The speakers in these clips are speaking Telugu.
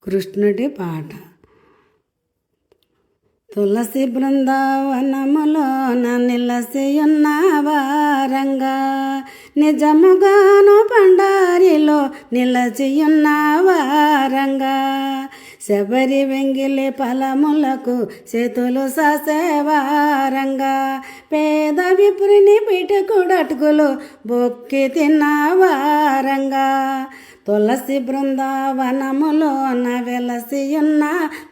కృష్ణుడి పాట. తులసి బృందావనములోన నిలసియున్నవారంగా, నిజముగాను పండారిలో నిలచియున్నవారంగా, శబరి వెంగిలి ఫలములకు చేతులు సాసేవారంగా, పేద విపురిని పిటుకుడటుకులు బొక్కి తిన్నవారంగా, తులసి బృందావనములోన వెలసియున్న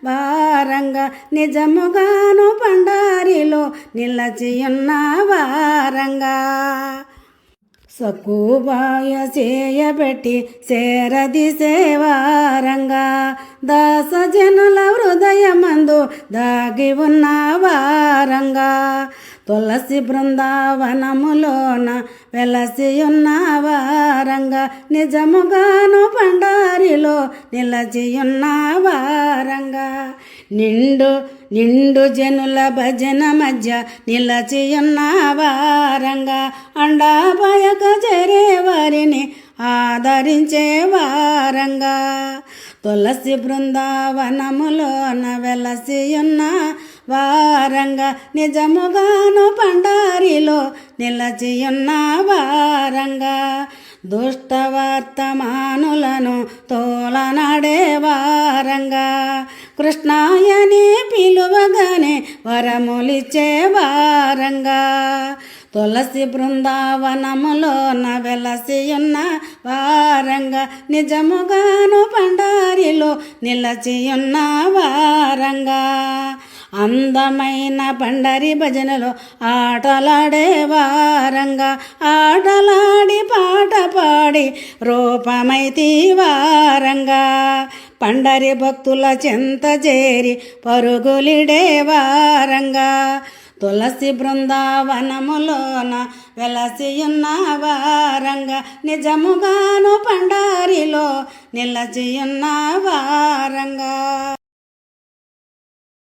వారంగా, నిజముగాను పండారిలో నిలచియున్న వారంగా, సక్కుబాయ చేయబెట్టి చేరదీసేవారంగా, దాసజనుల హృదయమందు దాగి ఉన్న వారంగా, తులసి బృందావనములోన వెలసియున్న వారంగా, నిజముగాను పండారిలో నిలచియున్న వారంగా, నిండు జనుల భజన మధ్య నిలచియున్న వారంగా, అండాభయక చేరేవారిని ఆదరించే వారంగా, తులసి బృందావనములోన వెలసియున్న వారంగా, నిజముగాను పండారిలో నిలచియున్న వారంగా, దుష్ట వర్తమానులను తోలనాడే వారంగా, కృష్ణాయని పిలువగానే వరములిచ్చే వారంగా, తులసి బృందావనములోన వెలసియున్న వారంగా, నిజముగాను పండారిలో నిలచియున్న వారంగా, అందమైన పండరి భజనలో ఆటలాడే వారంగా, ఆటలాడి పాట పాడి రూపమైతి వారంగా, పండరి భక్తుల చెంత చేరి పరుగులిడే వారంగా, తులసి బృందావనములోన వెలసియున్న వారంగా, నిజముగాను పండారిలో నిలచియున్న వారంగా.